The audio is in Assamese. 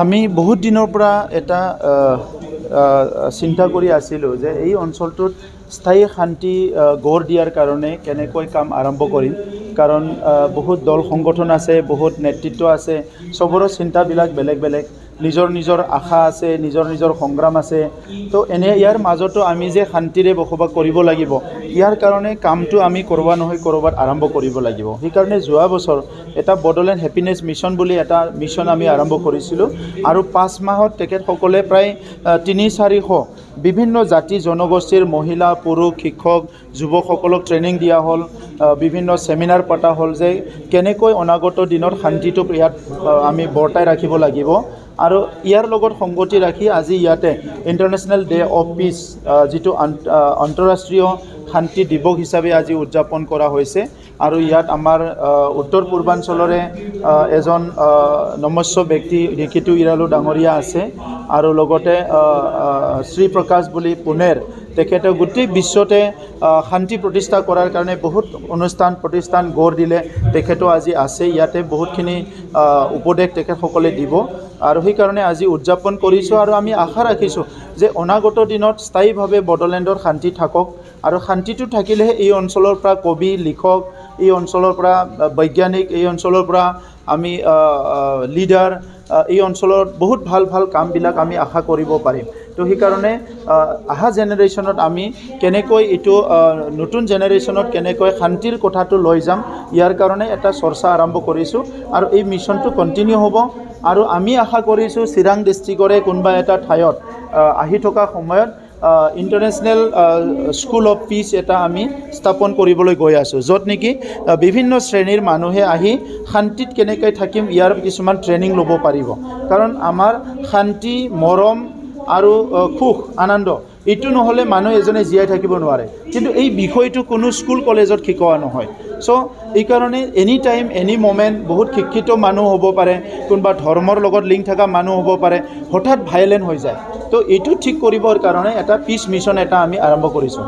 আমি বহুত দিনৰ পৰা এটা চিন্তা কৰি আছিলোঁ যে এই অঞ্চলটোত স্থায়ী শান্তি গঢ় দিয়াৰ কাৰণে কেনেকৈ কাম আৰম্ভ কৰিম। কাৰণ বহুত দল সংগঠন আছে, বহুত নেতৃত্ব আছে, চবৰে চিন্তাবিলাক বেলেগ বেলেগ, নিজৰ আশা আছে, নিজৰ সংগ্ৰাম আছে। তো ইয়াৰ মাজতো আমি যে শান্তিৰে বসবাস কৰিব লাগিব, ইয়াৰ কাৰণে কামটো আমি ক'ৰবাত আৰম্ভ কৰিব লাগিব। সেইকাৰণে যোৱা বছৰ এটা বড়োলেণ্ড হেপিনেছ মিছন বুলি এটা মিছন আমি আৰম্ভ কৰিছিলোঁ আৰু 5 মাহত তেখেতসকলে প্ৰায় 300-400 বিভিন্ন জাতি জনগোষ্ঠীৰ মহিলা, পুৰুষ, শিক্ষক, যুৱকসকলক ট্ৰেইনিং দিয়া হ'ল, বিভিন্ন সেমিনাৰ পতা হ'ল যে কেনেকৈ অনাগত দিনত শান্তিটো ইয়াত আমি বৰ্তাই ৰাখিব লাগিব। আৰু ইয়াৰ লগত সংগতি ৰাখি আজি ইয়াতে ইণ্টাৰনেশ্যনেল ডে অফ পিচ যিটো আন্তঃৰাষ্ট্ৰীয় শান্তি দিৱস হিচাপে আজি উদযাপন কৰা হৈছে। আৰু ইয়াত আমাৰ উত্তৰ পূৰ্বাঞ্চলৰে এজন নমস্য ব্যক্তি ৰিকিতু ইৰালু ডাঙৰীয়া আছে আৰু লগতে শ্ৰী প্ৰকাশ বুলি পুনেৰ তেখেতে গোটেই বিশ্বতে শান্তি প্ৰতিষ্ঠা কৰাৰ কাৰণে বহুত প্ৰতিষ্ঠান গঢ় দিলে। তেখেতো আজি আছে ইয়াতে, বহুতখিনি উপদেশ তেখেতসকলে দিব আৰু সেইকাৰণে আজি উদযাপন কৰিছোঁ। আৰু আমি আশা ৰাখিছোঁ যে অনাগত দিনত স্থায়ীভাৱে বড়োলেণ্ডৰ শান্তি থাকক আৰু শান্তিটো থাকিলেহে এই অঞ্চলৰ পৰা কবি, লিখক, এই অঞ্চলৰ পৰা বৈজ্ঞানিক, এই অঞ্চলৰ পৰা আমি লিডাৰ, এই অঞ্চলত বহুত ভাল কামবিলাক আমি আশা কৰিব পাৰিম। তো সেইকাৰণে অহা জেনেৰেশ্যনত আমি কেনেকৈ এইটো নতুন জেনেৰেশ্যনত কেনেকৈ শান্তিৰ কথাটো লৈ যাম, ইয়াৰ কাৰণে এটা চৰ্চা আৰম্ভ কৰিছোঁ আৰু এই মিছনটো কণ্টিনিউ হ'ব। আৰু আমি আশা কৰিছোঁ চিৰাং ডিষ্ট্ৰিক্টৰে কোনোবা এটা ঠাইত আহি থকা সময়ত ইণ্টাৰনেশ্যনেল স্কুল অফ পিচ এটা আমি স্থাপন কৰিবলৈ গৈ আছোঁ, য'ত নেকি বিভিন্ন শ্ৰেণীৰ মানুহে আহি শান্তিত কেনেকৈ থাকিম ইয়াৰ কিছুমান ট্ৰেইনিং ল'ব পাৰিব। কাৰণ আমাৰ শান্তি, মৰম আৰু সুখ আনন্দ এইটো নহ'লে মানুহ এজনে জীয়াই থাকিব নোৱাৰে, কিন্তু এই বিষয়টো কোনো স্কুল কলেজত শিকোৱা নহয়। চ' এইকাৰণে এনি টাইম এনি মমেণ্ট বহুত শিক্ষিত মানুহ হ'ব পাৰে, কোনোবা ধৰ্মৰ লগত লিংক থকা মানুহ হ'ব পাৰে, হঠাৎ ভাইলেণ্ট হৈ যায়। তো এইটো ঠিক কৰিবৰ কাৰণে এটা পিচ মিছন এটা আমি আৰম্ভ কৰিছোঁ।